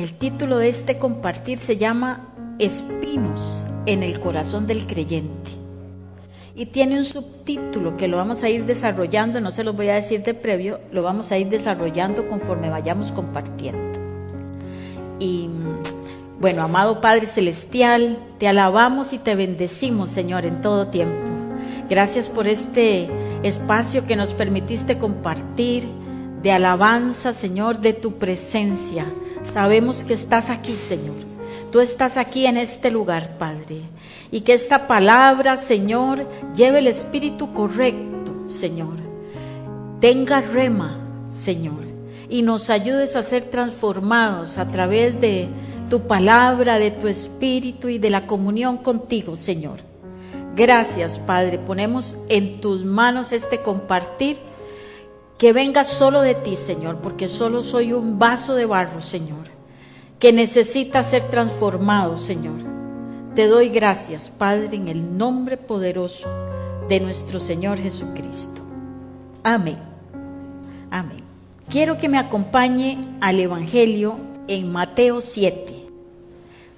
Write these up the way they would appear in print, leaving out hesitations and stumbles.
El título de este compartir se llama Espinos en el corazón del creyente. Y tiene un subtítulo que lo vamos a ir desarrollando, no se los voy a decir de previo, lo vamos a ir desarrollando conforme vayamos compartiendo. Y bueno, amado Padre Celestial, te alabamos y te bendecimos, Señor, en todo tiempo. Gracias por este espacio que nos permitiste compartir de alabanza, Señor, de tu presencia. Sabemos que estás aquí, Señor. Tú estás aquí en este lugar, Padre. Y que esta palabra, Señor, lleve el espíritu correcto, Señor. Tenga rema, Señor. Y nos ayudes a ser transformados a través de tu palabra, de tu espíritu y de la comunión contigo, Señor. Gracias, Padre. Ponemos en tus manos este compartir. Que venga solo de ti, Señor, porque solo soy un vaso de barro, Señor, que necesita ser transformado, Señor. Te doy gracias, Padre, en el nombre poderoso de nuestro Señor Jesucristo. Amén. Amén. Quiero que me acompañe al Evangelio en Mateo 7.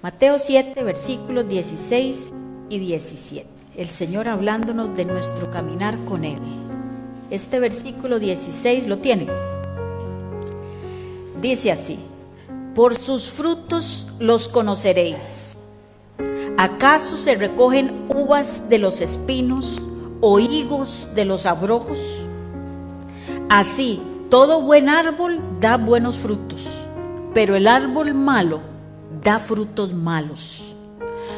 Mateo 7, versículos 16 y 17. El Señor hablándonos de nuestro caminar con Él. Este versículo 16 lo tiene. Dice así: por sus frutos los conoceréis. ¿Acaso se recogen uvas de los espinos o higos de los abrojos? Así, todo buen árbol da buenos frutos, pero el árbol malo da frutos malos.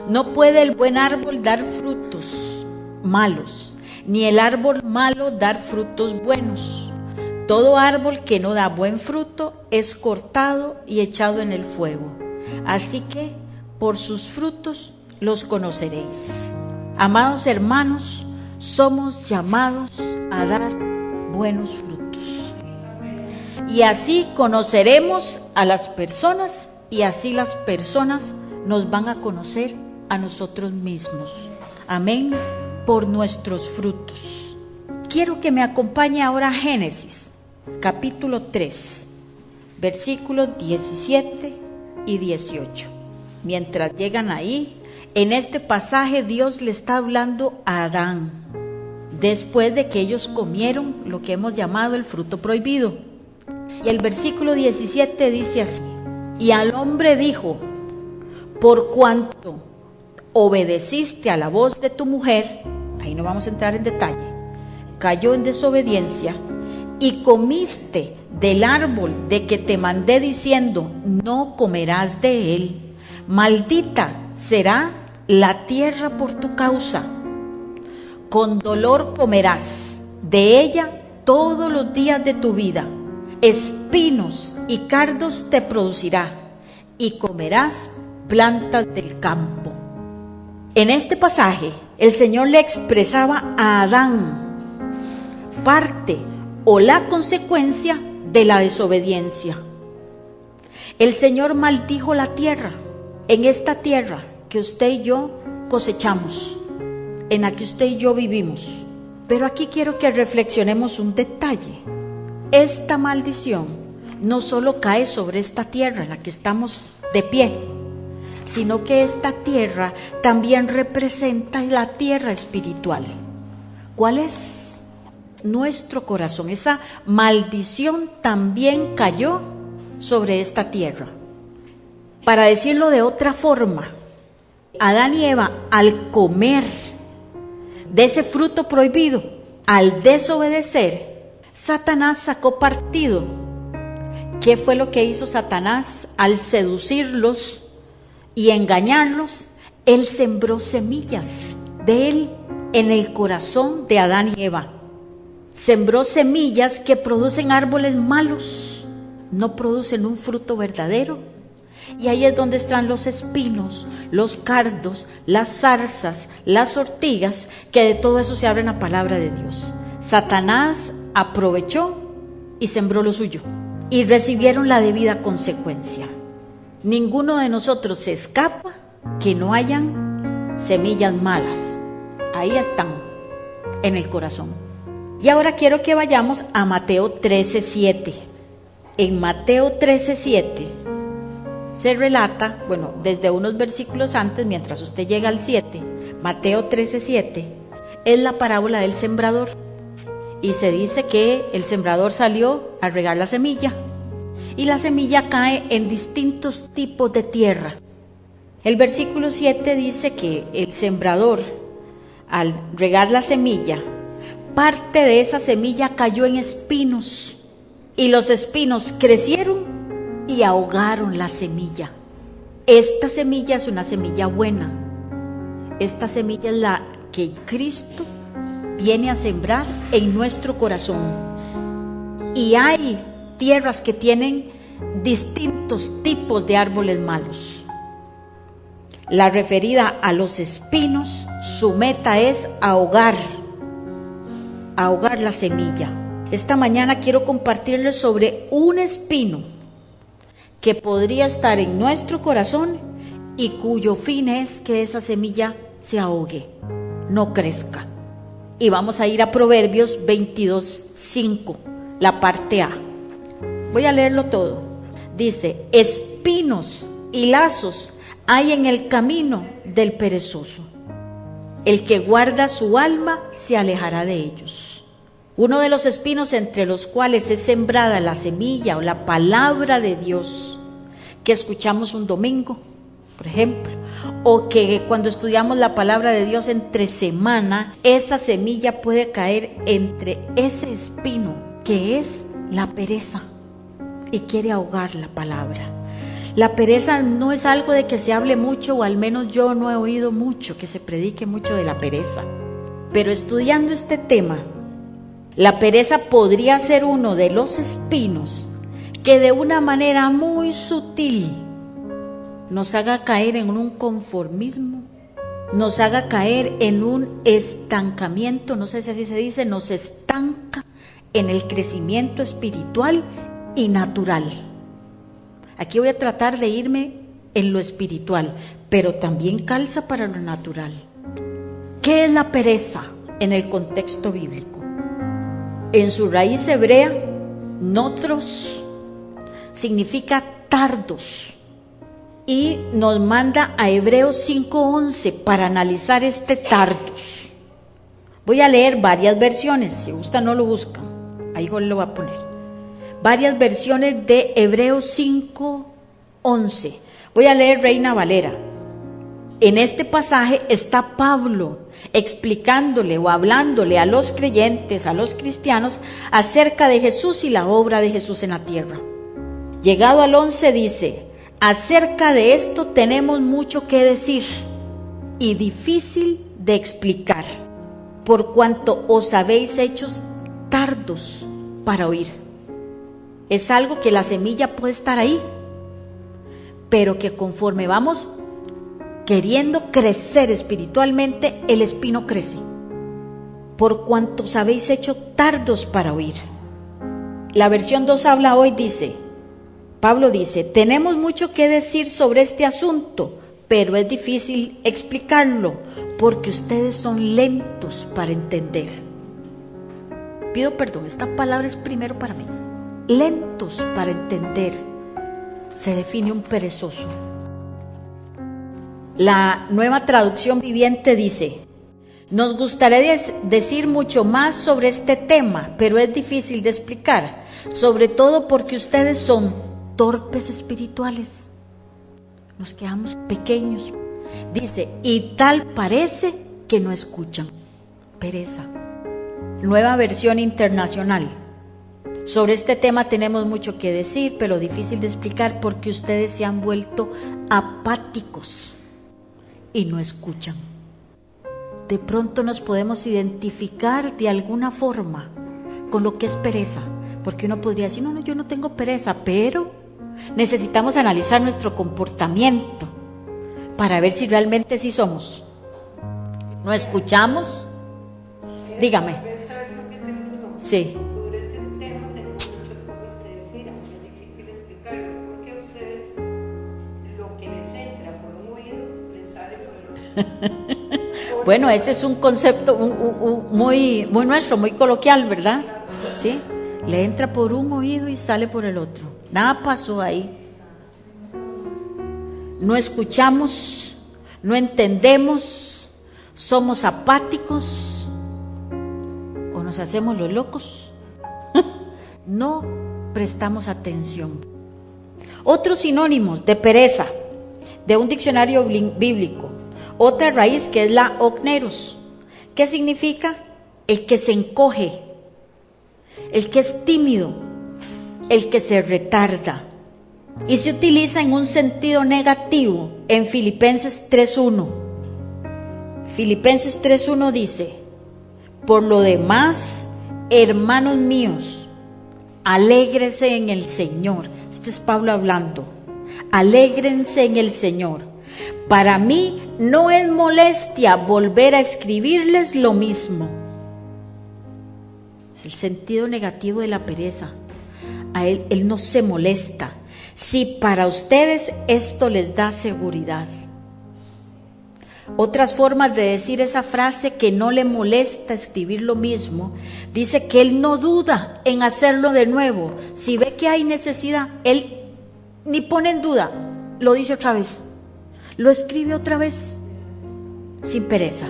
No puede el buen árbol dar frutos malos, ni el árbol malo dar frutos buenos. Todo árbol que no da buen fruto es cortado y echado en el fuego. Así que por sus frutos los conoceréis. Amados hermanos, somos llamados a dar buenos frutos. Y así conoceremos a las personas y así las personas nos van a conocer a nosotros mismos. Amén. Por nuestros frutos. Quiero que me acompañe ahora a Génesis, capítulo 3, versículos 17 y 18. Mientras llegan ahí, en este pasaje Dios le está hablando a Adán, después de que ellos comieron lo que hemos llamado el fruto prohibido. Y el versículo 17 dice así: y al hombre dijo, por cuanto obedeciste a la voz de tu mujer, ahí no vamos a entrar en detalle, cayó en desobediencia y comiste del árbol de que te mandé diciendo, no comerás de él. Maldita será la tierra por tu causa. Con dolor comerás de ella todos los días de tu vida. Espinos y cardos te producirá y comerás plantas del campo. En este pasaje, el Señor le expresaba a Adán parte o la consecuencia de la desobediencia. El Señor maldijo la tierra, en esta tierra que usted y yo cosechamos, en la que usted y yo vivimos. Pero aquí quiero que reflexionemos un detalle. Esta maldición no solo cae sobre esta tierra en la que estamos de pie, sino que esta tierra también representa la tierra espiritual. ¿Cuál es? Nuestro corazón. Esa maldición también cayó sobre esta tierra. Para decirlo de otra forma, Adán y Eva, al comer de ese fruto prohibido, al desobedecer, Satanás sacó partido. ¿Qué fue lo que hizo Satanás al seducirlos y engañarlos? Él sembró semillas de él en el corazón de Adán y Eva. Sembró semillas que producen árboles malos, no producen un fruto verdadero. Y ahí es donde están los espinos, los cardos, las zarzas, las ortigas, que de todo eso se habla en la palabra de Dios. Satanás aprovechó y sembró lo suyo, y recibieron la debida consecuencia. Ninguno de nosotros se escapa que no hayan semillas malas. Ahí están, en el corazón. Y ahora quiero que vayamos a Mateo 13:7. En Mateo 13:7 se relata, bueno, desde unos versículos antes, mientras usted llega al 7, Mateo 13:7, es la parábola del sembrador. Y se dice que el sembrador salió a regar la semilla. Y la semilla cae en distintos tipos de tierra. El versículo 7 dice que el sembrador, al regar la semilla, parte de esa semilla cayó en espinos. Y los espinos crecieron y ahogaron la semilla. Esta semilla es una semilla buena. Esta semilla es la que Cristo viene a sembrar en nuestro corazón. Y hay tierras que tienen distintos tipos de árboles malos. La referida a los espinos, su meta es ahogar la semilla. Esta mañana quiero compartirles sobre un espino que podría estar en nuestro corazón y cuyo fin es que esa semilla se ahogue, no crezca. Y vamos a ir a Proverbios 22:5, la parte A. Voy a leerlo todo. Dice: espinos y lazos hay en el camino del perezoso. El que guarda su alma se alejará de ellos. Uno de los espinos entre los cuales es sembrada la semilla o la palabra de Dios que escuchamos un domingo, por ejemplo, o que cuando estudiamos la palabra de Dios entre semana, esa semilla puede caer entre ese espino que es la pereza y quiere ahogar la palabra. La pereza no es algo de que se hable mucho, o al menos yo no he oído mucho que se predique mucho de la pereza. Pero estudiando este tema, la pereza podría ser uno de los espinos que de una manera muy sutil nos haga caer en un conformismo, nos haga caer en un estancamiento, no sé si así se dice, nos estanca en el crecimiento espiritual y natural. Aquí voy a tratar de irme en lo espiritual, pero también calza para lo natural. ¿Qué es la pereza en el contexto bíblico? En su raíz hebrea, notros significa tardos. Y nos manda a Hebreos 5:11 para analizar este tardos. Voy a leer varias versiones, si gusta no lo buscan, ahí lo voy a poner. Varias versiones de Hebreos 5:11. Voy a leer Reina Valera. En este pasaje está Pablo explicándole o hablándole a los creyentes, a los cristianos, acerca de Jesús y la obra de Jesús en la tierra. Llegado al 11 dice: acerca de esto tenemos mucho que decir y difícil de explicar, por cuanto os habéis hecho tardos para oír. Es algo que la semilla puede estar ahí, pero que conforme vamos queriendo crecer espiritualmente, el espino crece. Por cuanto os habéis hecho tardos para oír. La versión 2 habla hoy, dice, Pablo dice: tenemos mucho que decir sobre este asunto, pero es difícil explicarlo, porque ustedes son lentos para entender. Pido perdón, esta palabra es primero para mí. Lentos para entender. Se define un perezoso. La Nueva Traducción Viviente dice: nos gustaría decir mucho más sobre este tema, pero es difícil de explicar, sobre todo porque ustedes son torpes espirituales. Nos quedamos pequeños. Dice: y tal parece que no escuchan. Pereza. Nueva Versión Internacional. Sobre este tema tenemos mucho que decir, pero difícil de explicar porque ustedes se han vuelto apáticos y no escuchan. De pronto nos podemos identificar de alguna forma con lo que es pereza, porque uno podría decir: no, yo no tengo pereza, pero necesitamos analizar nuestro comportamiento para ver si realmente sí somos. ¿No escuchamos? Dígame. Sí. Sobre este tema tenemos muchas cosas que decir, aunque es difícil explicarlo, porque a ustedes lo que les entra por un oído les sale por el otro. Bueno, ese es un concepto muy nuestro, muy coloquial, ¿verdad? ¿Sí? Le entra por un oído y sale por el otro. Nada pasó ahí. no escuchamos, no entendemos, somos apáticos o nos hacemos los locos. No prestamos atención. Otros sinónimos de pereza, de un diccionario bíblico. Otra raíz que es la ocneros, que significa el que se encoge, el que es tímido, el que se retarda. Y se utiliza en un sentido negativo en Filipenses 3:1. Filipenses 3:1 dice: por lo demás, hermanos míos, alégrense en el Señor. Este es Pablo hablando. Alégrense en el Señor. Para mí no es molestia volver a escribirles lo mismo. Es el sentido negativo de la pereza. A él no se molesta. Si para ustedes esto les da seguridad. Otras formas de decir esa frase, que no le molesta escribir lo mismo, dice que él no duda en hacerlo de nuevo. Si ve que hay necesidad, él ni pone en duda, lo dice otra vez, lo escribe otra vez, sin pereza.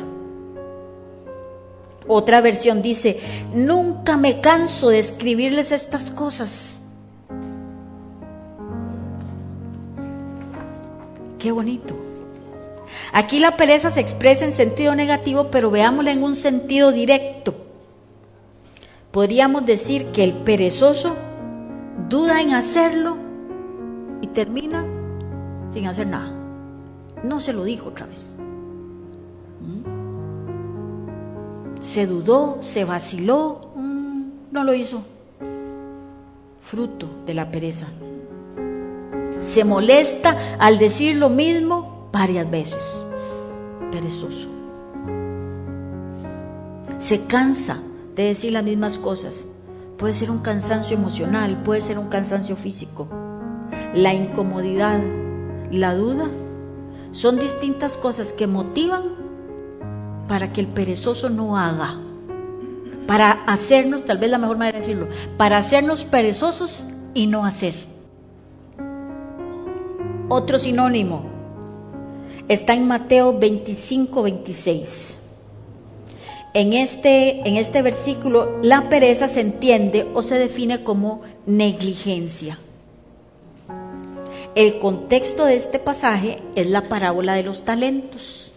Otra versión dice: nunca me canso de escribirles estas cosas. Qué bonito. Aquí la pereza se expresa en sentido negativo, pero veámosla en un sentido directo. Podríamos decir que el perezoso duda en hacerlo y termina sin hacer nada. No se lo dijo otra vez. Se dudó, se vaciló, no lo hizo. Fruto de la pereza. Se molesta al decir lo mismo varias veces. Perezoso. Se cansa de decir las mismas cosas. Puede ser un cansancio emocional, puede ser un cansancio físico. La incomodidad, la duda, son distintas cosas que motivan para que el perezoso no haga. Para hacernos, tal vez la mejor manera de decirlo, para hacernos perezosos y no hacer. Otro sinónimo está en Mateo 25:26. En este versículo, la pereza se entiende o se define como negligencia. El contexto de este pasaje es la parábola de los talentos,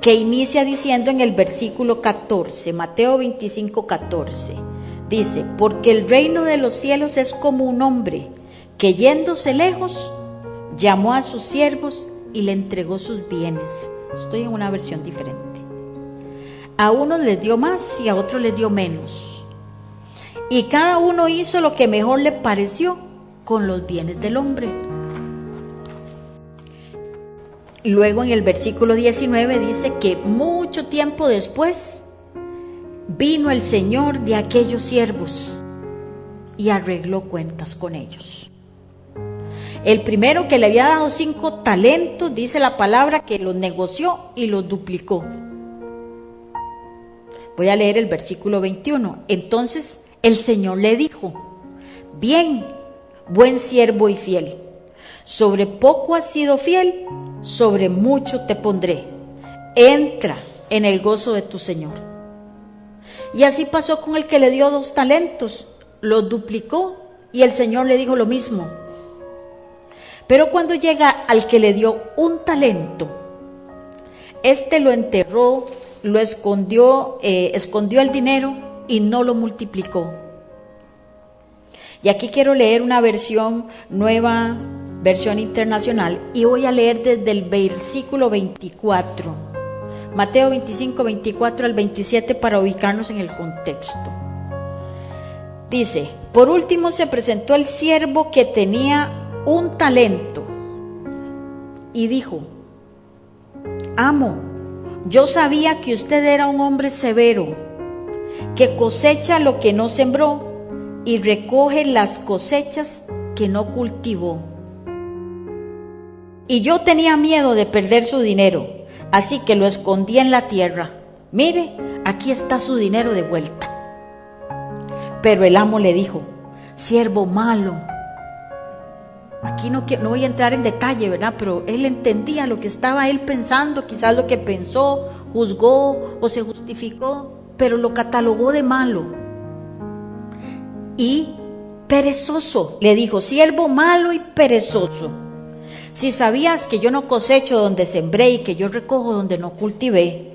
que inicia diciendo en el versículo 14, Mateo 25:14, dice: porque el reino de los cielos es como un hombre que, yéndose lejos, llamó a sus siervos y le entregó sus bienes. Estoy en una versión diferente. A unos les dio más y a otros les dio menos. Y cada uno hizo lo que mejor le pareció con los bienes del hombre. Luego en el versículo 19 dice que mucho tiempo después vino el Señor de aquellos siervos y arregló cuentas con ellos. El primero, que le había dado 5 talentos, dice la palabra que los negoció y los duplicó. Voy a leer el versículo 21. Entonces el Señor le dijo: bien, buen siervo y fiel, sobre poco has sido fiel, sobre mucho te pondré. Entra en el gozo de tu Señor. Y así pasó con el que le dio 2 talentos, los duplicó y el Señor le dijo lo mismo. Pero cuando llega al que le dio 1 talento, este lo enterró, lo escondió el dinero y no lo multiplicó. Y aquí quiero leer una versión nueva, versión internacional, y voy a leer desde el versículo 24, Mateo 25, 24 al 27, para ubicarnos en el contexto. Dice: por último se presentó el siervo que tenía 1 talento y dijo: amo, yo sabía que usted era un hombre severo, que cosecha lo que no sembró y recoge las cosechas que no cultivó. Y yo tenía miedo de perder su dinero, así que lo escondí en la tierra. Mire, aquí está su dinero de vuelta. Pero el amo le dijo: siervo malo, Aquí no voy a entrar en detalle, ¿verdad? Pero él entendía lo que estaba él pensando, quizás lo que pensó, juzgó o se justificó, pero lo catalogó de malo. Y perezoso, le dijo, siervo malo y perezoso. Si sabías que yo no cosecho donde sembré y que yo recojo donde no cultivé,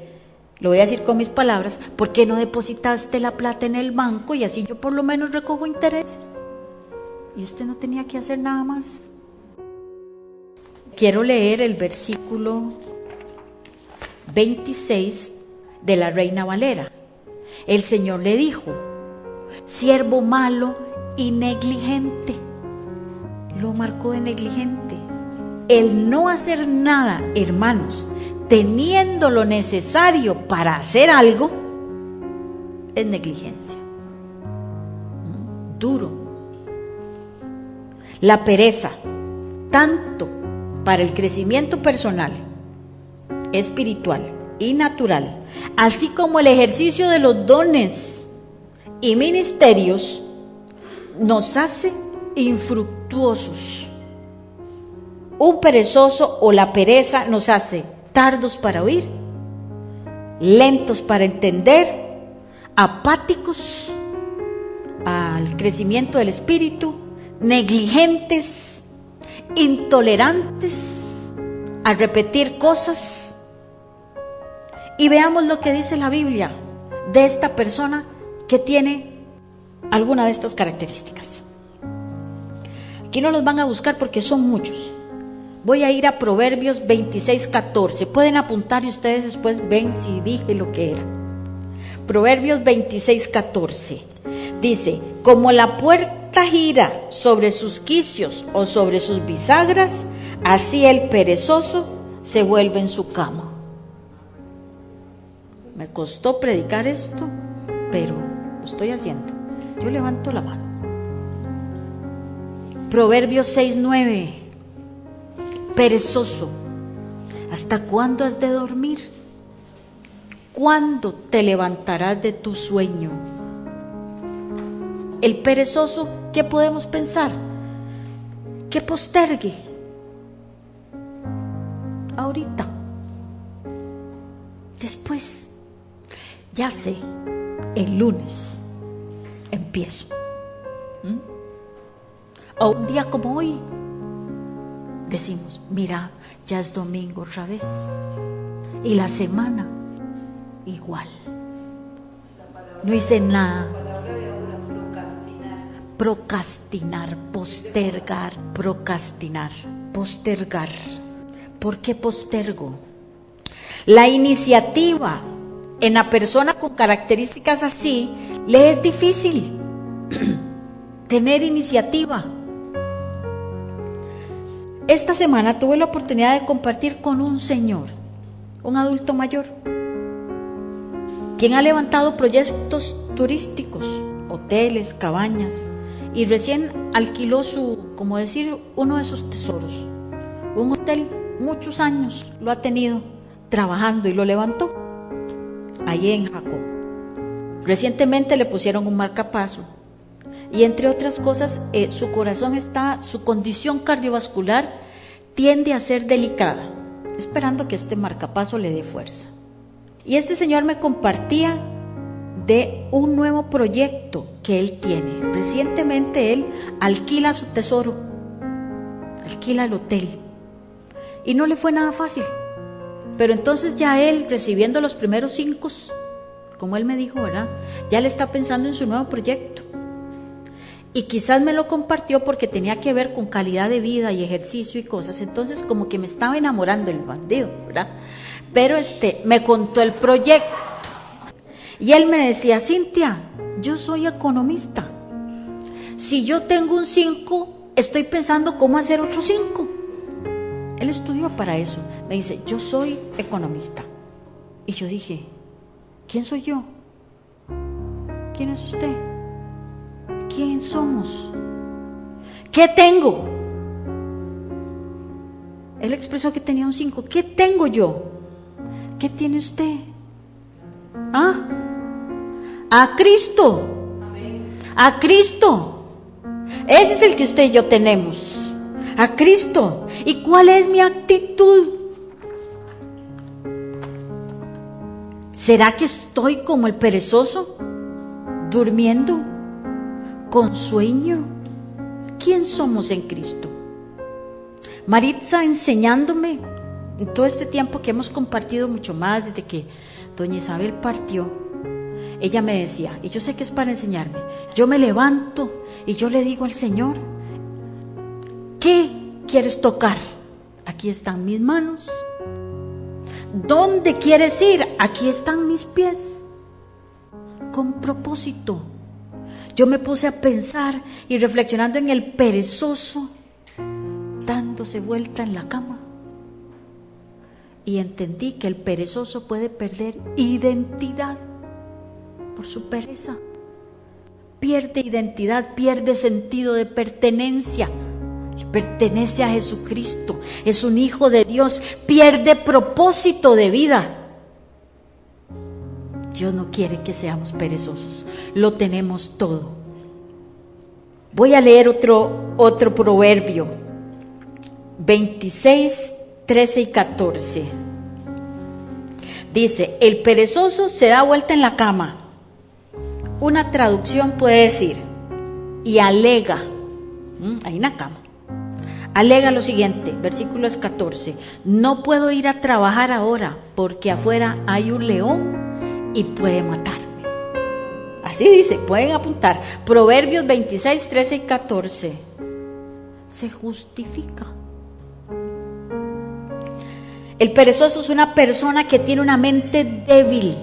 lo voy a decir con mis palabras, ¿por qué no depositaste la plata en el banco y así yo por lo menos recojo intereses? Y usted no tenía que hacer nada más. Quiero leer el versículo 26 de la Reina Valera. El Señor le dijo, siervo malo y negligente. Lo marcó de negligente. El no hacer nada, hermanos, teniendo lo necesario para hacer algo, es negligencia. Duro. La pereza, tanto para el crecimiento personal, espiritual y natural, así como el ejercicio de los dones y ministerios, nos hace infructuosos. Un perezoso o la pereza nos hace tardos para oír, lentos para entender, apáticos al crecimiento del espíritu, negligentes, intolerantes a repetir cosas. Y veamos lo que dice la Biblia de esta persona que tiene alguna de estas características. Aquí no los van a buscar porque son muchos. Voy a ir a Proverbios 26:14. Pueden apuntar y ustedes después ven si dije lo que era. Proverbios 26:14 dice, como la puerta gira sobre sus quicios o sobre sus bisagras, así el perezoso se vuelve en su cama. Me costó predicar esto, pero lo estoy haciendo. Yo levanto la mano. Proverbios 6:9. Perezoso, ¿hasta cuándo has de dormir? ¿Cuándo te levantarás de tu sueño? El perezoso, ¿qué podemos pensar? Que postergue. Ahorita. Después. Ya sé, el lunes empiezo. O un día como hoy decimos, mira, ya es domingo otra vez. Y la semana igual. No hice nada. Procrastinar, postergar, procrastinar, postergar. ¿Por qué postergo? La iniciativa en la persona con características así le es difícil tener iniciativa. Esta semana tuve la oportunidad de compartir con un señor, un adulto mayor, quien ha levantado proyectos turísticos, hoteles, cabañas, y recién alquiló como decir, uno de sus tesoros. Un hotel, muchos años lo ha tenido trabajando y lo levantó allí en Jacob. Recientemente le pusieron un marcapaso y entre otras cosas su condición cardiovascular tiende a ser delicada, esperando que este marcapaso le dé fuerza. Y este señor me compartía de un nuevo proyecto que él tiene. Recientemente él alquila su tesoro, alquila el hotel y no le fue nada fácil. Pero entonces ya él, recibiendo los primeros 5, como él me dijo, ¿verdad? Ya le está pensando en su nuevo proyecto. Y quizás me lo compartió porque tenía que ver con calidad de vida y ejercicio y cosas. Entonces como que me estaba enamorando el bandido, ¿verdad? Pero me contó el proyecto. Y él me decía, Cintia, yo soy economista. Si yo tengo un 5, estoy pensando cómo hacer otro 5. Él estudió para eso. Me dice, yo soy economista. Y yo dije, ¿quién soy yo? ¿Quién es usted? ¿Quién somos? ¿Qué tengo? Él expresó que tenía un 5. ¿Qué tengo yo? ¿Qué tiene usted? ¿Ah? A Cristo. A Cristo. Ese es el que usted y yo tenemos. a Cristo. ¿Y cuál es mi actitud? ¿Será que estoy como el perezoso, durmiendo, con sueño? ¿Quién somos en Cristo? Maritza enseñándome en todo este tiempo que hemos compartido mucho más desde que doña Isabel partió. Ella me decía, y yo sé que es para enseñarme, yo me levanto y yo le digo al Señor, ¿qué quieres tocar? Aquí están mis manos. ¿Dónde quieres ir? Aquí están mis pies. Con propósito. Yo me puse a pensar y reflexionando en el perezoso, dándose vuelta en la cama. Y entendí que el perezoso puede perder identidad por su pereza. Pierde identidad, pierde sentido de pertenencia. Pertenece a Jesucristo, es un hijo de Dios, pierde propósito de vida. Dios no quiere que seamos perezosos, lo tenemos todo. Voy a leer otro proverbio, 26, 13 y 14. Dice, el perezoso se da vuelta en la cama. Una traducción puede decir, y alega, ahí en la cama. Alega lo siguiente, versículos 14, no puedo ir a trabajar ahora porque afuera hay un león y puede matarme. Así dice, pueden apuntar, Proverbios 26, 13 y 14, se justifica. El perezoso es una persona que tiene una mente débil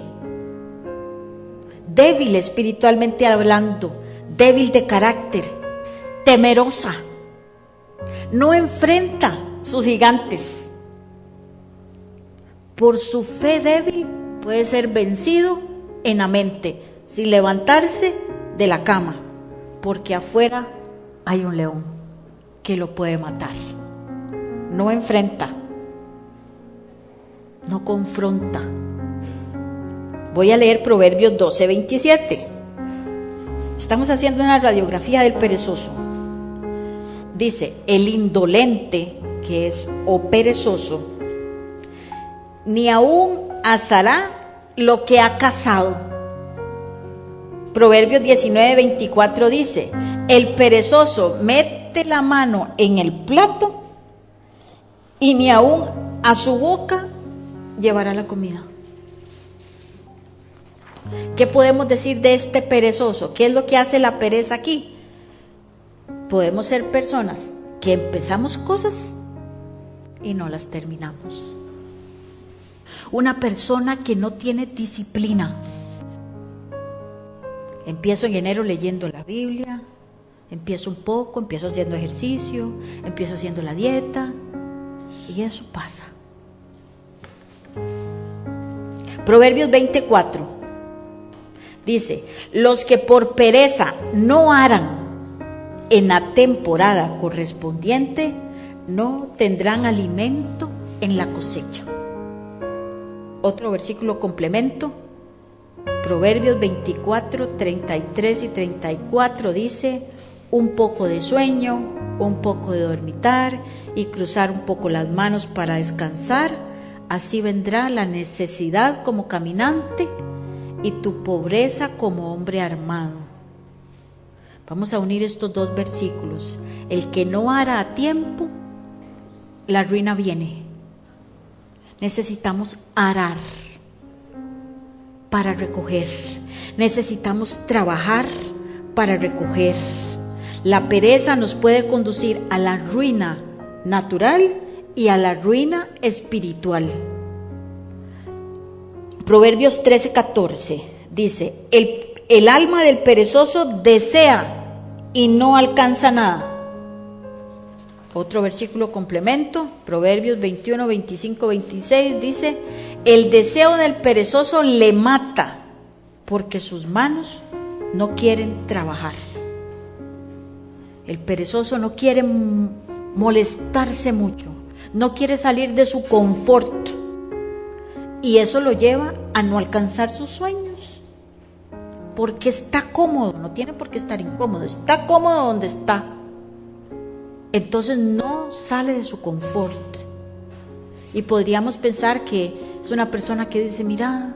espiritualmente hablando, débil de carácter, temerosa. No enfrenta sus gigantes. Por su fe débil puede ser vencido en la mente, sin levantarse de la cama, porque afuera hay un león que lo puede matar. No enfrenta, no confronta. Voy a leer Proverbios 12, 27. Estamos haciendo una radiografía del perezoso. Dice, el indolente, que es o perezoso, ni aún asará lo que ha cazado. Proverbios 19, 24 dice, el perezoso mete la mano en el plato y ni aún a su boca llevará la comida. ¿Qué podemos decir de este perezoso? ¿Qué es lo que hace la pereza aquí? Podemos ser personas que empezamos cosas y no las terminamos. Una persona que no tiene disciplina. Empiezo en enero leyendo la Biblia, empiezo un poco, empiezo haciendo ejercicio, empiezo haciendo la dieta y eso pasa. Proverbios 24 dice, los que por pereza no aran en la temporada correspondiente, no tendrán alimento en la cosecha. Otro versículo complemento, Proverbios 24, 33 y 34 dice, un poco de sueño, un poco de dormitar y cruzar un poco las manos para descansar, así vendrá la necesidad como caminante y tu pobreza como hombre armado. Vamos a unir estos dos versículos. El que no ara a tiempo, la ruina viene. Necesitamos arar para recoger. Necesitamos trabajar para recoger. La pereza nos puede conducir a la ruina natural y a la ruina espiritual. Proverbios 13, 14 dice, el alma del perezoso desea y no alcanza nada. Otro versículo complemento, Proverbios 21, 25, 26 dice, el deseo del perezoso le mata porque sus manos no quieren trabajar. El perezoso no quiere molestarse mucho, no quiere salir de su confort y eso lo lleva a no alcanzar sus sueños. Porque está cómodo, no tiene por qué estar incómodo, está cómodo donde está. entonces no sale de su confort. Y podríamos pensar que es una persona que dice, mira,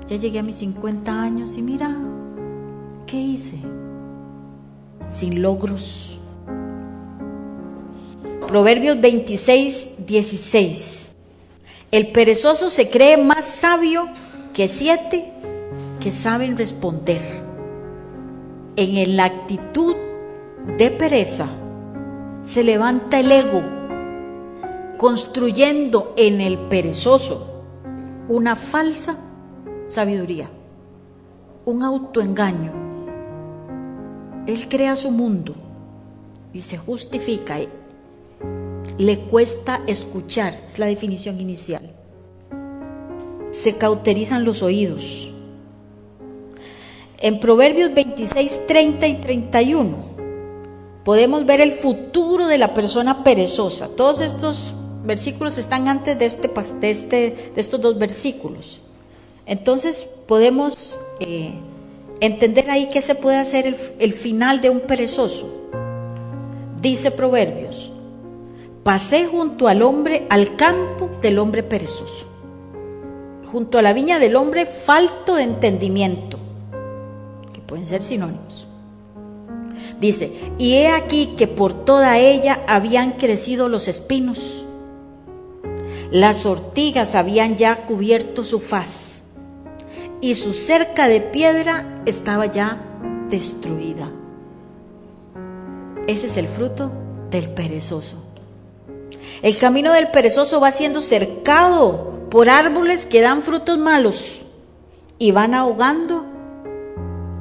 ya llegué a mis 50 años y mira, ¿qué hice? Sin logros. Proverbios 26:16. El perezoso se cree más sabio que 7 que saben responder. En la actitud de pereza se levanta el ego, construyendo en el perezoso una falsa sabiduría, un autoengaño. Él crea su mundo y se justifica. Le cuesta escuchar, es la definición inicial. Se cauterizan los oídos. En Proverbios 26:30 y 31 podemos ver el futuro de la persona perezosa. Todos estos versículos están antes de estos dos versículos. Entonces podemos entender ahí qué se puede hacer el final de un perezoso. Dice Proverbios: pasé junto al campo del hombre perezoso, junto a la viña del hombre falto de entendimiento, que pueden ser sinónimos. Dice: y he aquí que por toda ella habían crecido los espinos, las ortigas habían ya cubierto su faz, y su cerca de piedra estaba ya destruida. Ese es el fruto del perezoso. El camino del perezoso va siendo cercado por árboles que dan frutos malos y van ahogando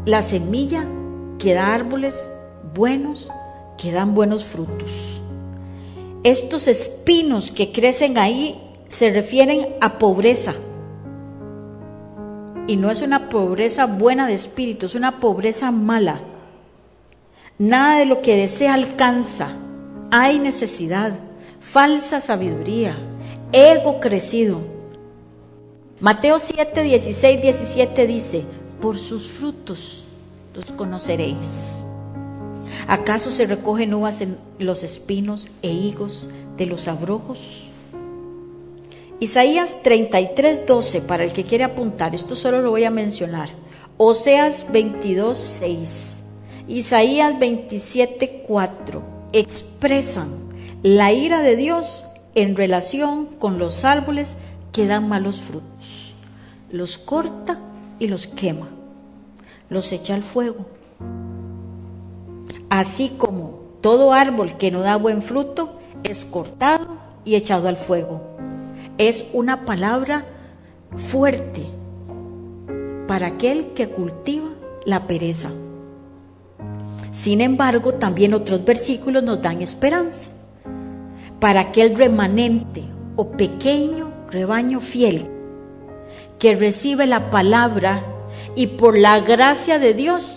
la semilla que da árboles buenos, que dan buenos frutos. Estos espinos que crecen ahí se refieren a pobreza. Y no es una pobreza buena de espíritu, es una pobreza mala. Nada de lo que desea alcanza. Hay necesidad, falsa sabiduría, ego crecido. Mateo 7, 16, 17 dice: por sus frutos los conoceréis. ¿Acaso se recogen uvas en los espinos e higos de los abrojos? Isaías 33, 12, para el que quiere apuntar, esto solo lo voy a mencionar. Oseas 22, 6, Isaías 27, 4, expresan la ira de Dios en relación con los árboles que dan malos frutos. Los corta y los quema, los echa al fuego. Así como todo árbol que no da buen fruto es cortado y echado al fuego. Es una palabra fuerte para aquel que cultiva la pereza. Sin embargo, también otros versículos nos dan esperanza para aquel remanente o pequeño rebaño fiel que recibe la palabra y por la gracia de Dios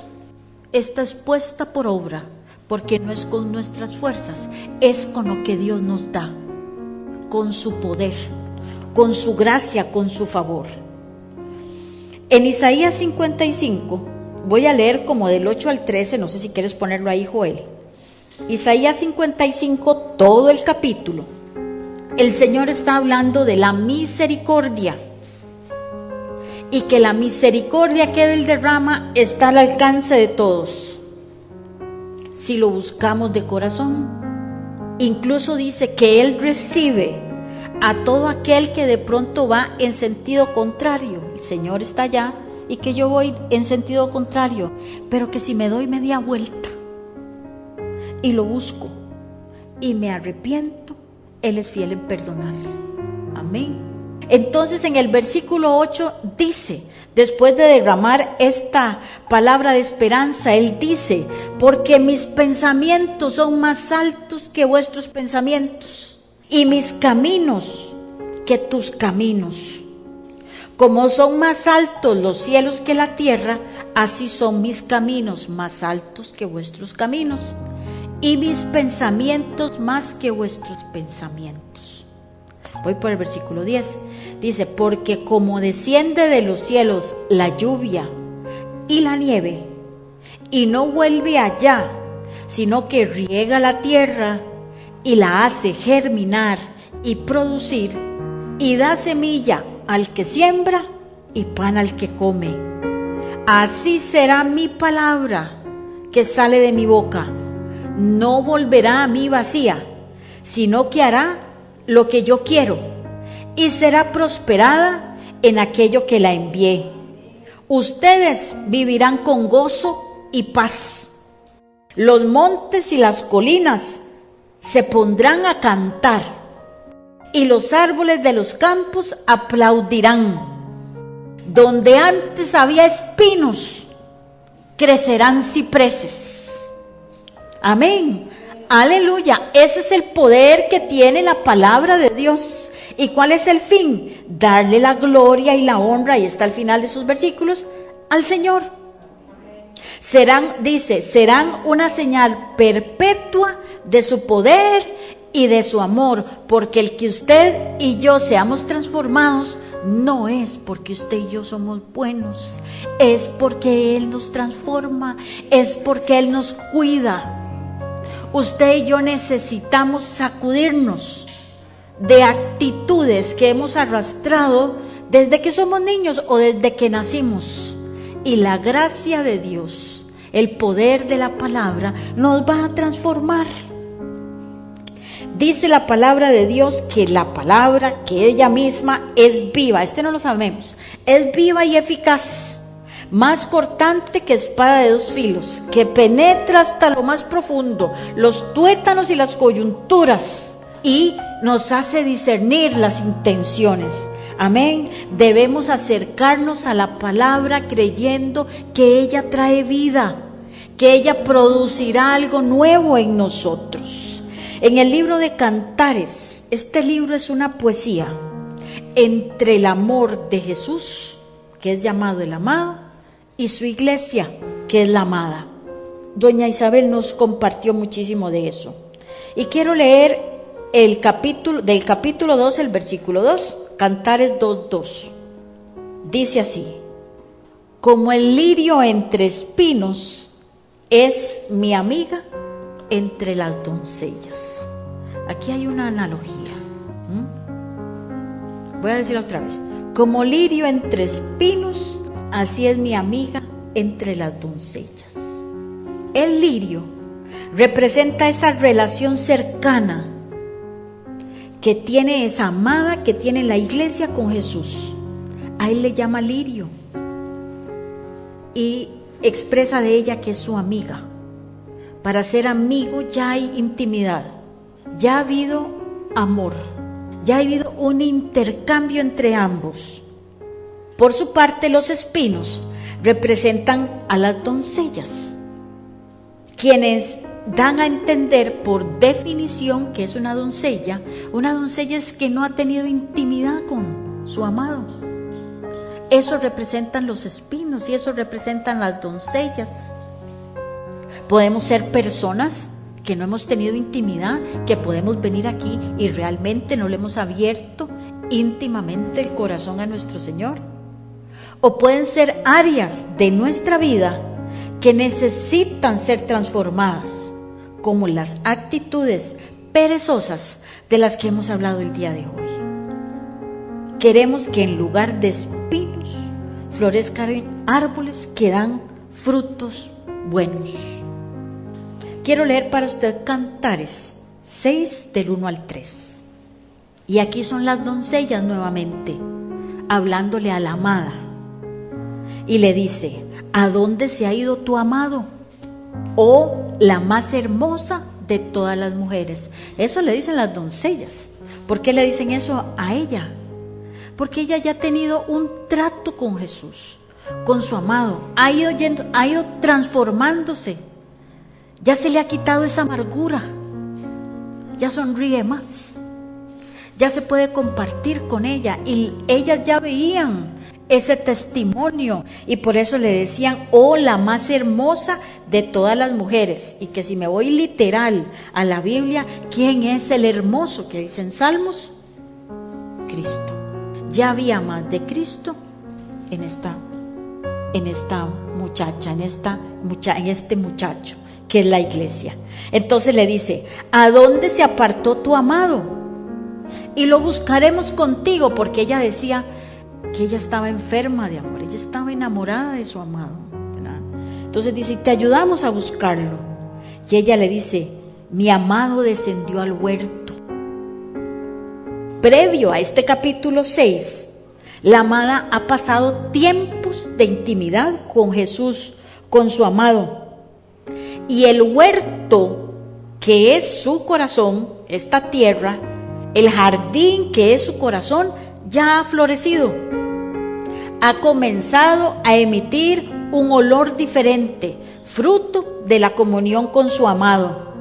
esta es puesta por obra, porque no es con nuestras fuerzas, es con lo que Dios nos da, con su poder, con su gracia, con su favor. En Isaías 55, voy a leer como del 8 al 13, no sé si quieres ponerlo ahí, Joel. Isaías 55, todo el capítulo, el Señor está hablando de la misericordia y que la misericordia que Él derrama está al alcance de todos, si lo buscamos de corazón. Incluso dice que Él recibe a todo aquel que de pronto va en sentido contrario. El Señor está allá y que yo voy en sentido contrario, pero que si me doy media vuelta y lo busco y me arrepiento, Él es fiel en perdonar. Amén. Entonces en el versículo 8 dice, después de derramar esta palabra de esperanza, Él dice: porque mis pensamientos son más altos que vuestros pensamientos, y mis caminos que tus caminos. Como son más altos los cielos que la tierra, así son mis caminos más altos que vuestros caminos, y mis pensamientos más que vuestros pensamientos. Voy por el versículo 10. Dice: porque como desciende de los cielos la lluvia y la nieve, y no vuelve allá, sino que riega la tierra y la hace germinar y producir, y da semilla al que siembra y pan al que come. Así será mi palabra que sale de mi boca. No volverá a mí vacía, sino que hará lo que yo quiero y será prosperada en aquello que la envié. Ustedes vivirán con gozo y paz. Los montes y las colinas se pondrán a cantar y los árboles de los campos aplaudirán. Donde antes había espinos, crecerán cipreses. Amén. Aleluya. Ese es el poder que tiene la palabra de Dios. ¿Y cuál es el fin? Darle la gloria y la honra, y está al final de sus versículos, al Señor. Serán una señal perpetua de su poder y de su amor, porque el que usted y yo seamos transformados no es porque usted y yo somos buenos, es porque Él nos transforma, es porque Él nos cuida. Usted y yo necesitamos sacudirnos de actitudes que hemos arrastrado desde que somos niños o desde que nacimos. Y la gracia de Dios, el poder de la palabra, nos va a transformar. Dice la palabra de Dios que la palabra, que ella misma es viva, no lo sabemos, es viva y eficaz, más cortante que espada de dos filos, que penetra hasta lo más profundo, los tuétanos y las coyunturas, y nos hace discernir las intenciones. Amén. Debemos acercarnos a la palabra creyendo que ella trae vida, que ella producirá algo nuevo en nosotros. En el libro de Cantares, este libro es una poesía entre el amor de Jesús, que es llamado el amado, y su iglesia, que es la amada. Doña Isabel nos compartió muchísimo de eso. Y quiero leer del capítulo 2, el versículo 2, Cantares 2:2. Dice así: como el lirio entre espinos es mi amiga entre las doncellas. Aquí hay una analogía. Voy a decirlo otra vez. Como lirio entre espinos, así es mi amiga entre las doncellas. El lirio representa esa relación cercana que tiene esa amada, que tiene la iglesia con Jesús. A él le llama lirio y expresa de ella que es su amiga. Para ser amigo ya hay intimidad, ya ha habido amor, ya ha habido un intercambio entre ambos. Por su parte, los espinos representan a las doncellas, quienes dan a entender por definición que es una doncella. Una doncella es que no ha tenido intimidad con su amado. Eso representan los espinos y eso representan las doncellas. Podemos ser personas que no hemos tenido intimidad, que podemos venir aquí y realmente no le hemos abierto íntimamente el corazón a nuestro Señor. O pueden ser áreas de nuestra vida que necesitan ser transformadas, como las actitudes perezosas de las que hemos hablado el día de hoy. Queremos que en lugar de espinos florezcan árboles que dan frutos buenos. Quiero leer para usted Cantares 6 del 1 al 3. Y aquí son las doncellas nuevamente, hablándole a la amada. Y le dice: ¿a dónde se ha ido tu amado? Oh, la más hermosa de todas las mujeres. Eso le dicen las doncellas. ¿Por qué le dicen eso a ella? Porque ella ya ha tenido un trato con Jesús, con su amado. Ha ido transformándose. Ya se le ha quitado esa amargura. Ya sonríe más. Ya se puede compartir con ella. Y ellas ya veían ese testimonio. Y por eso le decían: oh, la más hermosa de todas las mujeres. Y que si me voy literal a la Biblia, ¿quién es el hermoso que dicen Salmos? Cristo. Ya había más de Cristo en esta muchacha, en este muchacho, que es la iglesia. Entonces le dice, ¿a dónde se apartó tu amado? Y lo buscaremos contigo, porque ella decía que ella estaba enferma de amor, ella estaba enamorada de su amado, ¿verdad? Entonces dice, te ayudamos a buscarlo. Y ella le dice, mi amado descendió al huerto. Previo a este capítulo 6, la amada ha pasado tiempos de intimidad con Jesús, con su amado. Y el huerto, que es su corazón, esta tierra, el jardín que es su corazón, ya ha florecido. Ha comenzado a emitir un olor diferente, fruto de la comunión con su amado.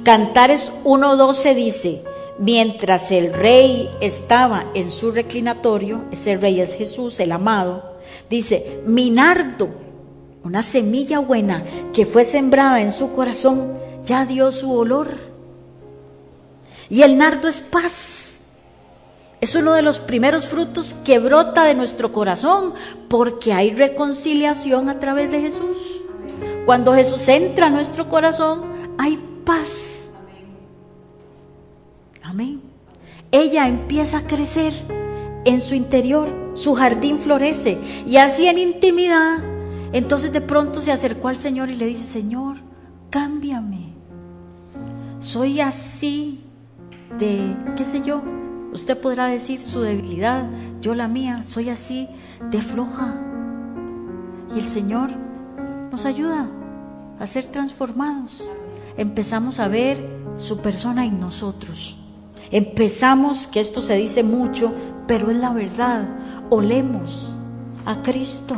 Cantares 1:12 dice, mientras el rey estaba en su reclinatorio, ese rey es Jesús, el amado, dice, mi nardo, una semilla buena que fue sembrada en su corazón, ya dio su olor. Y el nardo es paz. Es uno de los primeros frutos que brota de nuestro corazón, porque hay reconciliación a través de Jesús. Cuando Jesús entra a nuestro corazón, hay paz. Amén. Ella empieza a crecer en su interior, su jardín florece, y así en intimidad. Entonces de pronto se acercó al Señor y le dice, Señor, cámbiame. Soy así de, qué sé yo, usted podrá decir su debilidad, yo la mía, soy así de floja. Y el Señor nos ayuda a ser transformados. Empezamos a ver su persona en nosotros. Empezamos, que esto se dice mucho, pero es la verdad, olemos a Cristo.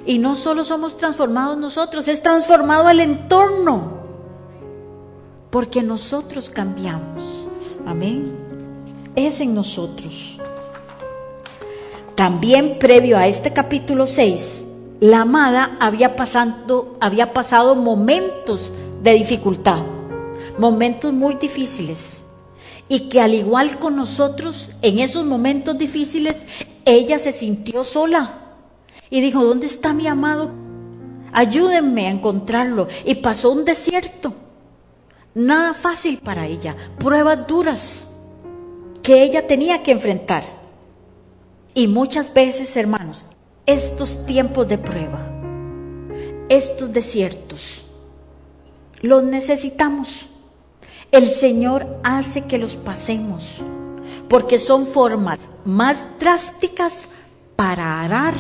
Y no solo somos transformados nosotros, es transformado el entorno, porque nosotros cambiamos. Amén. Es en nosotros. También previo a este capítulo 6, la amada había pasado momentos de dificultad, momentos muy difíciles, y que al igual con nosotros, en esos momentos difíciles, ella se sintió sola y dijo, ¿dónde está mi amado? Ayúdenme a encontrarlo. Y pasó un desierto, nada fácil para ella, pruebas duras que ella tenía que enfrentar. Y muchas veces, hermanos, estos tiempos de prueba, estos desiertos, los necesitamos. El Señor hace que los pasemos, porque son formas más drásticas para arar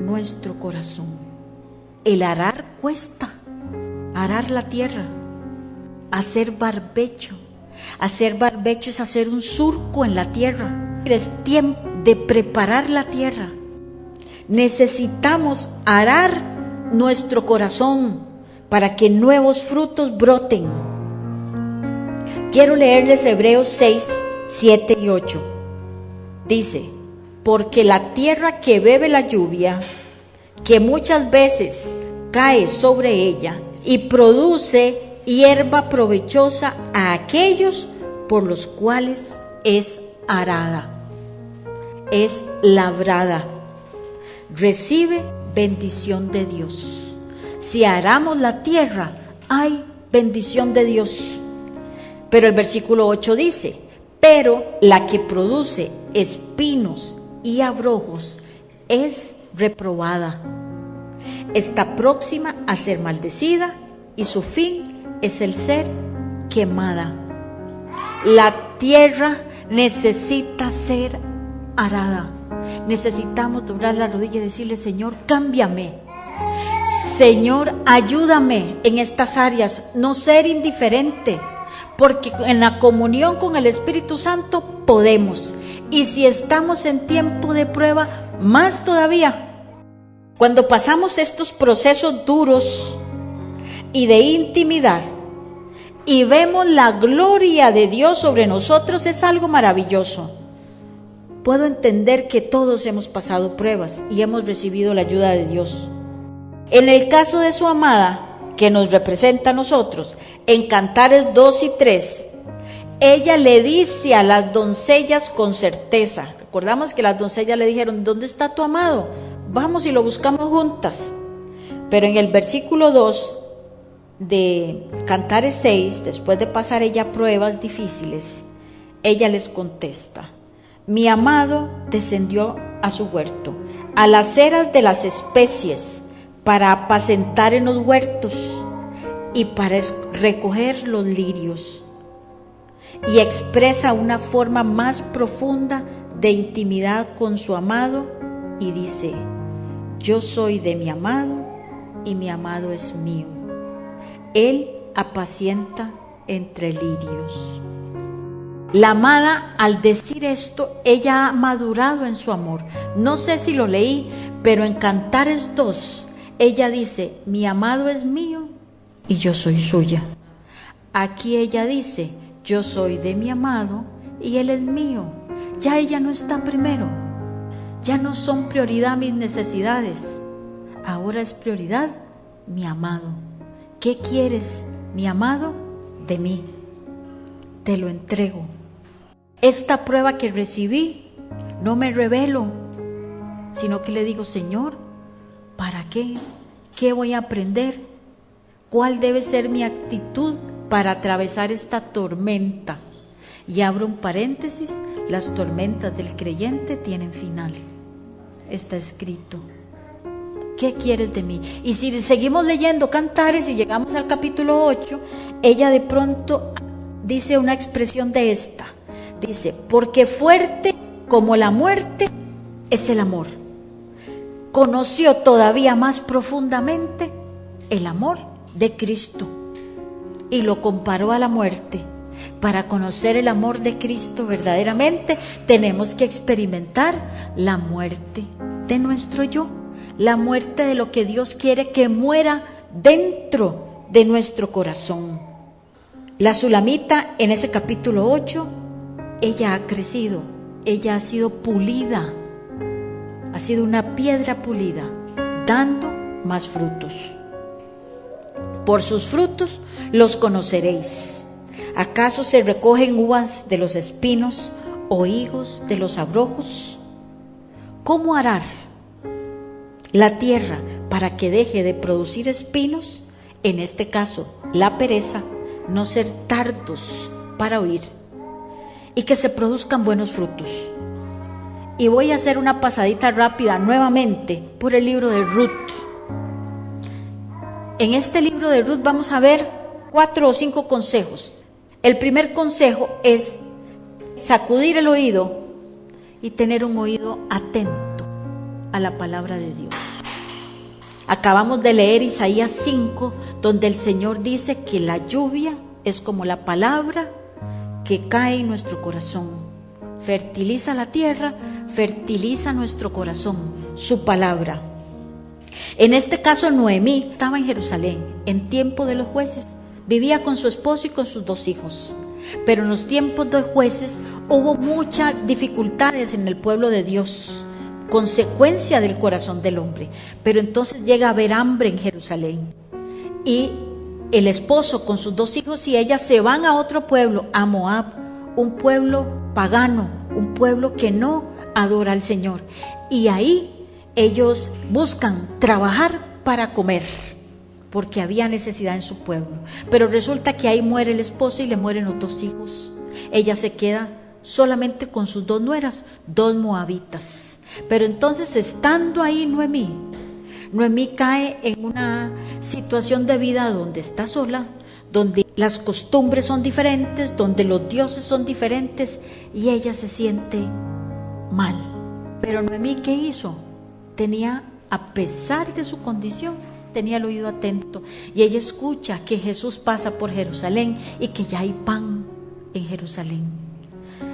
nuestro corazón. El arar cuesta, arar la tierra, hacer barbecho. Hacer barbecho es hacer un surco en la tierra. Es tiempo de preparar la tierra. Necesitamos arar nuestro corazón para que nuevos frutos broten. Quiero leerles Hebreos 6, 7 y 8. Dice, porque la tierra que bebe la lluvia, que muchas veces cae sobre ella y produce hierba provechosa a aquellos por los cuales es arada, es labrada, recibe bendición de Dios. Si aramos la tierra, hay bendición de Dios. Pero el versículo 8 dice, pero la que produce espinos y abrojos es reprobada, está próxima a ser maldecida y su fin es el ser quemada. La tierra necesita ser arada. Necesitamos doblar la rodilla y decirle, Señor, cámbiame. Señor, ayúdame en estas áreas, no ser indiferente, porque en la comunión con el Espíritu Santo podemos. Y si estamos en tiempo de prueba, más todavía. Cuando pasamos estos procesos duros y de intimidad y vemos la gloria de Dios sobre nosotros, es algo maravilloso. Puedo entender que todos hemos pasado pruebas y hemos recibido la ayuda de Dios. En el caso de su amada, que nos representa a nosotros, en Cantares 2 y 3, ella le dice a las doncellas con certeza. Recordamos que las doncellas le dijeron, ¿dónde está tu amado? Vamos y lo buscamos juntas. Pero en el versículo 2 de Cantares 6, después de pasar ella pruebas difíciles, ella les contesta: mi amado descendió a su huerto, a las eras de las especies, para apacentar en los huertos y para recoger los lirios. Y expresa una forma más profunda de intimidad con su amado y dice: yo soy de mi amado y mi amado es mío. Él apacienta entre lirios. La amada, al decir esto, ella ha madurado en su amor. No sé si lo leí, pero en Cantares 2, ella dice: mi amado es mío y yo soy suya. Aquí ella dice: yo soy de mi amado y él es mío. Ya ella no está primero. Ya no son prioridad mis necesidades. Ahora es prioridad mi amado. ¿Qué quieres, mi amado, de mí? Te lo entrego. Esta prueba que recibí, no me rebelo, sino que le digo: Señor, ¿para qué? ¿Qué voy a aprender? ¿Cuál debe ser mi actitud para atravesar esta tormenta? Y abro un paréntesis: las tormentas del creyente tienen final. Está escrito. ¿Qué quieres de mí? Y si seguimos leyendo Cantares y llegamos al capítulo 8, ella de pronto dice una expresión de esta. Dice: porque fuerte como la muerte es el amor. Conoció todavía más profundamente el amor de Cristo y lo comparó a la muerte. Para conocer el amor de Cristo verdaderamente, tenemos que experimentar la muerte de nuestro yo, la muerte de lo que Dios quiere que muera dentro de nuestro corazón. La Sulamita, en ese capítulo 8, ella ha crecido, ella ha sido pulida, ha sido una piedra pulida, dando más frutos. Por sus frutos los conoceréis. ¿Acaso se recogen uvas de los espinos o higos de los abrojos? ¿Cómo arar la tierra para que deje de producir espinos? En este caso, la pereza, no ser tardos para oír, y que se produzcan buenos frutos. Y voy a hacer una pasadita rápida nuevamente por el libro de Ruth. En este libro de Ruth vamos a ver 4 o 5 consejos. El primer consejo es sacudir el oído y tener un oído atento a la palabra de Dios. Acabamos de leer Isaías 5, donde el Señor dice que la lluvia es como la palabra que cae en nuestro corazón. Fertiliza la tierra, fertiliza nuestro corazón, su palabra. En este caso, Noemí estaba en Jerusalén en tiempo de los jueces. Vivía con su esposo y con sus 2 hijos. Pero en los tiempos de jueces hubo muchas dificultades en el pueblo de Dios, consecuencia del corazón del hombre. Pero entonces llega a haber hambre en Jerusalén. Y el esposo con sus 2 hijos y ella se van a otro pueblo, a Moab, un pueblo pagano, un pueblo que no adora al Señor. Y ahí ellos buscan trabajar para comer, porque había necesidad en su pueblo. Pero resulta que ahí muere el esposo y le mueren los 2 hijos. Ella se queda solamente con sus 2 nueras, 2 moabitas. Pero entonces, estando ahí Noemí cae en una situación de vida donde está sola, donde las costumbres son diferentes, donde los dioses son diferentes, y ella se siente mal. Pero Noemí, ¿qué hizo? A pesar de su condición, tenía el oído atento, y ella escucha que Jesús pasa por Jerusalén y que ya hay pan en Jerusalén.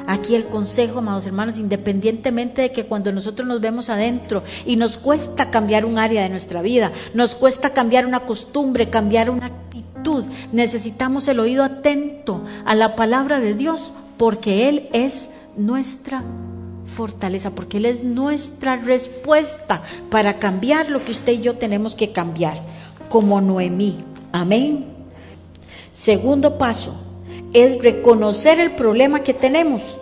Aquí el consejo, amados hermanos, independientemente de que cuando nosotros nos vemos adentro y nos cuesta cambiar un área de nuestra vida, nos cuesta cambiar una costumbre, cambiar una actitud, necesitamos el oído atento a la palabra de Dios, porque Él es nuestra fortaleza, porque Él es nuestra respuesta para cambiar lo que usted y yo tenemos que cambiar, como Noemí. Amén. Segundo paso es reconocer el problema que tenemos,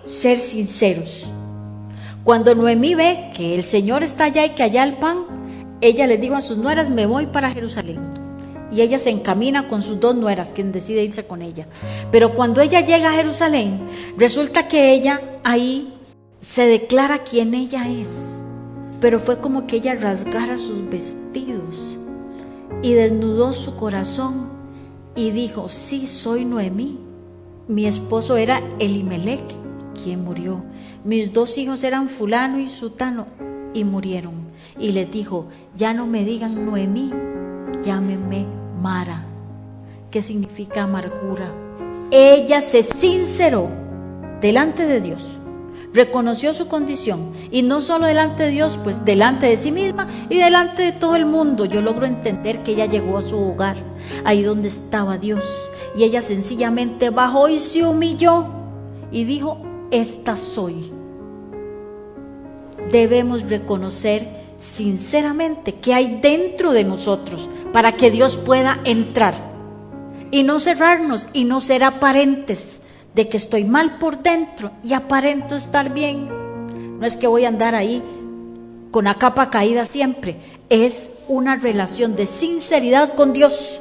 ser sinceros. Cuando Noemí ve que el Señor está allá y que allá el pan, ella les dijo a sus nueras: me voy para Jerusalén. Y ella se encamina con sus 2 nueras, quien decide irse con ella. Pero cuando ella llega a Jerusalén, resulta que ella ahí se declara quién ella es. Pero fue como que ella rasgara sus vestidos y desnudó su corazón y dijo: sí, soy Noemí. Mi esposo era Elimelec, quien murió. Mis 2 hijos eran fulano y sutano, y murieron. Y les dijo: ya no me digan Noemí, llámenme Mara, que significa amargura. Ella se sinceró delante de Dios, reconoció su condición, y no solo delante de Dios, pues delante de sí misma y delante de todo el mundo. Yo logro entender que ella llegó a su hogar, ahí donde estaba Dios, y ella sencillamente bajó y se humilló y dijo: esta soy. Debemos reconocer sinceramente qué hay dentro de nosotros para que Dios pueda entrar, y no cerrarnos y no ser aparentes de que estoy mal por dentro y aparento estar bien. No es que voy a andar ahí con la capa caída siempre, es una relación de sinceridad con Dios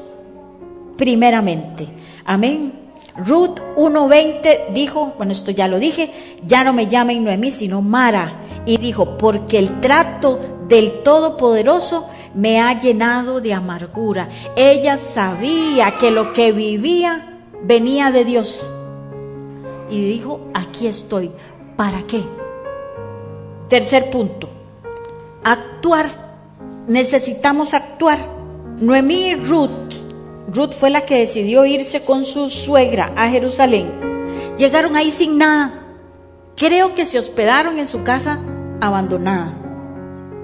primeramente. Amén. Ruth 1:20 dijo, bueno, esto ya lo dije: ya no me llamen Noemí sino Mara. Y dijo: porque el trato del Todopoderoso me ha llenado de amargura. Ella sabía que lo que vivía venía de Dios. Y dijo: aquí estoy. ¿Para qué? Tercer punto: actuar. Necesitamos actuar. Noemí y Ruth fue la que decidió irse con su suegra a Jerusalén. Llegaron ahí sin nada. Creo que se hospedaron en su casa abandonada.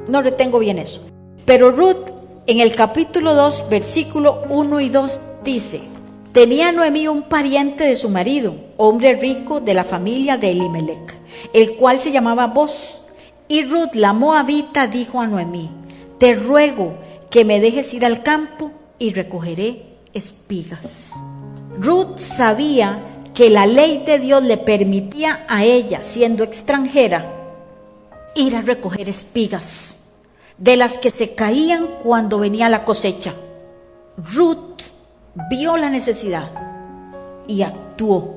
No retengo bien eso. Pero Ruth, en el capítulo 2, versículo 1 y 2, dice: tenía Noemí un pariente de su marido, hombre rico de la familia de Elimelec, el cual se llamaba Boz. Y Ruth, la moabita, dijo a Noemí: te ruego que me dejes ir al campo y recogeré espigas. Ruth sabía que la ley de Dios le permitía a ella, siendo extranjera, ir a recoger espigas, de las que se caían cuando venía la cosecha. Ruth vio la necesidad y actuó.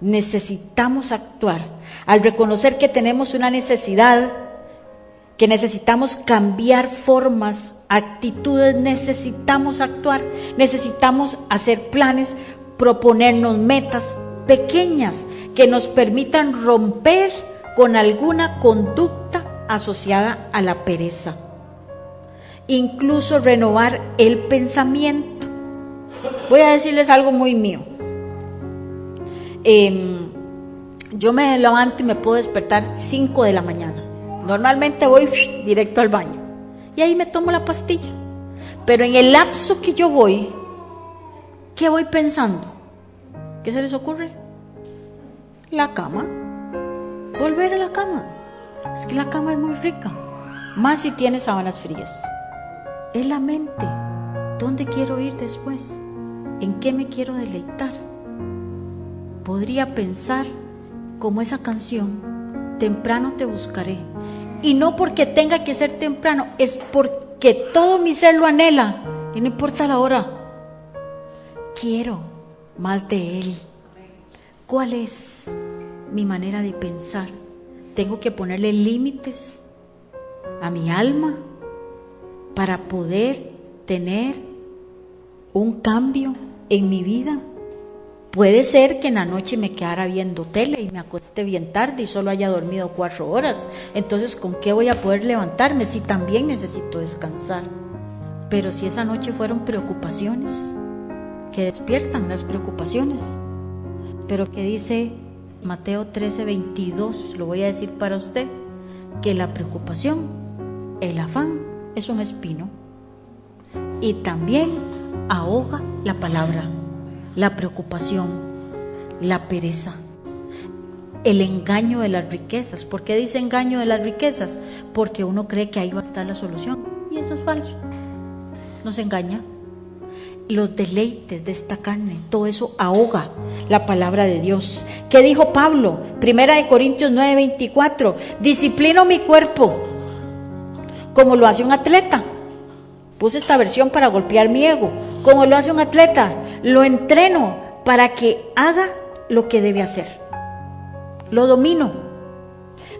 Necesitamos actuar. Al reconocer que tenemos una necesidad, que necesitamos cambiar formas, actitudes, necesitamos actuar, necesitamos hacer planes, proponernos metas pequeñas que nos permitan romper con alguna conducta asociada a la pereza. Incluso renovar el pensamiento. Voy a decirles algo muy mío. Yo me levanto y me puedo despertar 5 de la mañana. Normalmente voy directo al baño y ahí me tomo la pastilla. Pero en el lapso que yo voy, ¿qué voy pensando? ¿Qué se les ocurre? La cama. Volver a la cama. Es que la cama es muy rica, más si tiene sábanas frías. Es la mente. ¿Dónde quiero ir después? ¿En qué me quiero deleitar? Podría pensar como esa canción: temprano te buscaré. Y no porque tenga que ser temprano, es porque todo mi ser lo anhela, y no importa la hora. Quiero más de Él. ¿Cuál es mi manera de pensar? Tengo que ponerle límites a mi alma para poder tener un cambio en mi vida. Puede ser que en la noche me quedara viendo tele y me acueste bien tarde y solo haya dormido 4 horas. Entonces, ¿con qué voy a poder levantarme si también necesito descansar? Pero si esa noche fueron preocupaciones, que despiertan las preocupaciones. Pero que dice Mateo 13:22, lo voy a decir para usted, que la preocupación, el afán, es un espino y también ahoga la palabra. La preocupación, la pereza, el engaño de las riquezas. ¿Por qué dice engaño de las riquezas? Porque uno cree que ahí va a estar la solución, y eso es falso. Nos engaña. Los deleites de esta carne, todo eso ahoga la palabra de Dios. ¿Qué dijo Pablo? 1 Corintios 9:24: disciplino mi cuerpo como lo hace un atleta. Puse esta versión para golpear mi ego. Como lo hace un atleta, lo entreno para que haga lo que debe hacer. Lo domino.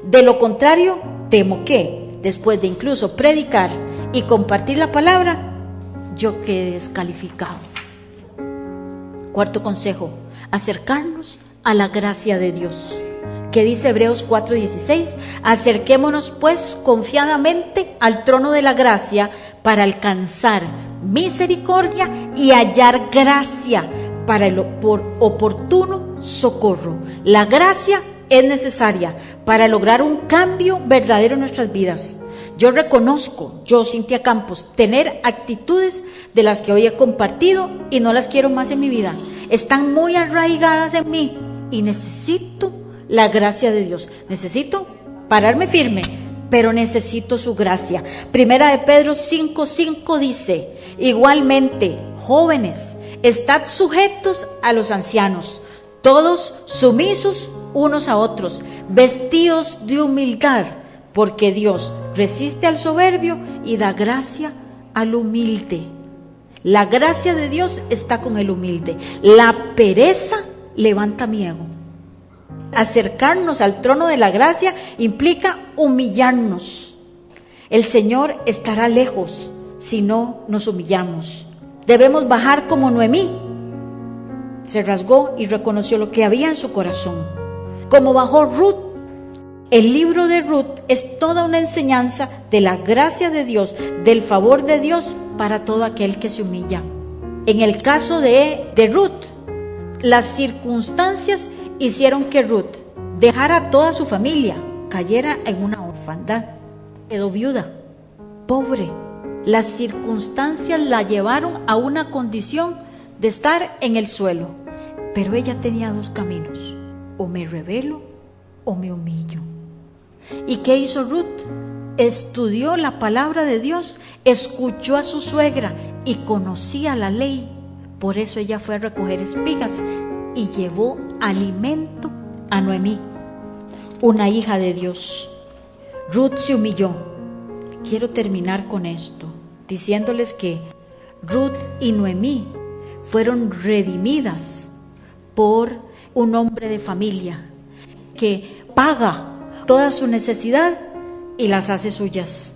De lo contrario, temo que, después de incluso predicar y compartir la palabra, yo quede descalificado. Cuarto consejo, acercarnos a la gracia de Dios. Que dice Hebreos 4:16, acerquémonos pues confiadamente al trono de la gracia para alcanzar misericordia y hallar gracia para el oportuno socorro. La gracia es necesaria para lograr un cambio verdadero en nuestras vidas. Yo reconozco, Cintia Campos, tener actitudes de las que hoy he compartido y no las quiero más en mi vida. Están muy arraigadas en mí y necesito la gracia de Dios. Necesito pararme firme, pero necesito su gracia. Primera de Pedro 5:5 dice, igualmente, jóvenes, estad sujetos a los ancianos, todos sumisos unos a otros, vestidos de humildad, porque Dios resiste al soberbio y da gracia al humilde. La gracia de Dios está con el humilde. La pereza levanta mi ego. Acercarnos al trono de la gracia implica humillarnos. El Señor estará lejos si no nos humillamos. Debemos bajar como Noemí. Se rasgó y reconoció lo que había en su corazón. Como bajó Ruth. El libro de Ruth es toda una enseñanza de la gracia de Dios, del favor de Dios para todo aquel que se humilla. En el caso de Ruth, las circunstancias hicieron que Ruth dejara a toda su familia, cayera en una orfandad, quedó viuda, pobre. Las circunstancias la llevaron a una condición de estar en el suelo, pero ella tenía dos caminos: o me rebelo o me humillo. ¿Y qué hizo Ruth? Estudió la palabra de Dios, escuchó a su suegra y conocía la ley. Por eso ella fue a recoger espigas y llevó alimento a Noemí, una hija de Dios. Ruth se humilló. Quiero terminar con esto, diciéndoles que Ruth y Noemí fueron redimidas por un hombre de familia que paga toda su necesidad y las hace suyas.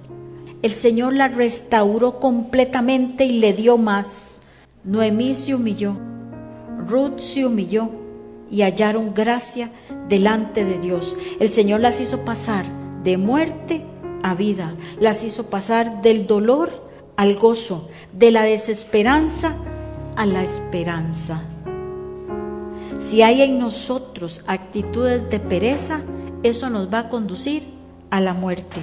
El Señor la restauró completamente y le dio más. Noemí se humilló, Ruth se humilló y hallaron gracia delante de Dios. El Señor las hizo pasar de muerte a vida, las hizo pasar del dolor al gozo, de la desesperanza a la esperanza. Si hay en nosotros actitudes de pereza, eso nos va a conducir a la muerte,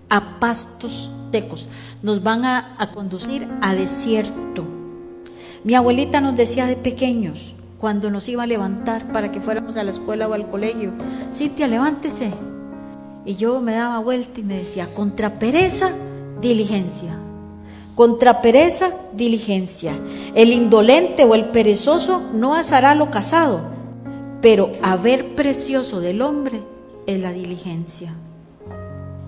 a pastos secos, nos van a conducir a desierto. Mi abuelita nos decía de pequeños, cuando nos iba a levantar para que fuéramos a la escuela o al colegio: Cintia, levántese. Y yo me daba vuelta y me decía: contra pereza, diligencia. Contra pereza, diligencia. El indolente o el perezoso no asará lo casado, pero haber precioso del hombre es la diligencia.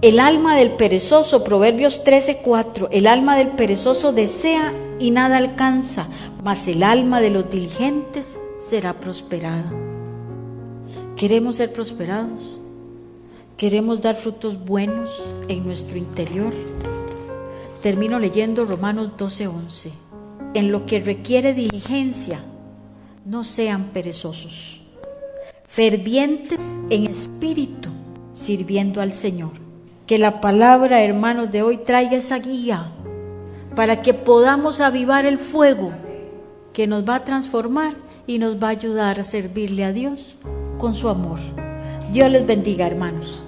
El alma del perezoso, Proverbios 13:4, el alma del perezoso desea y nada alcanza, mas el alma de los diligentes será prosperada. ¿Queremos ser prosperados? ¿Queremos dar frutos buenos en nuestro interior? Termino leyendo Romanos 12:11. En lo que requiere diligencia, no sean perezosos, fervientes en espíritu, sirviendo al Señor. Que la palabra, hermanos, de hoy traiga esa guía para que podamos avivar el fuego que nos va a transformar y nos va a ayudar a servirle a Dios con su amor. Dios les bendiga, hermanos.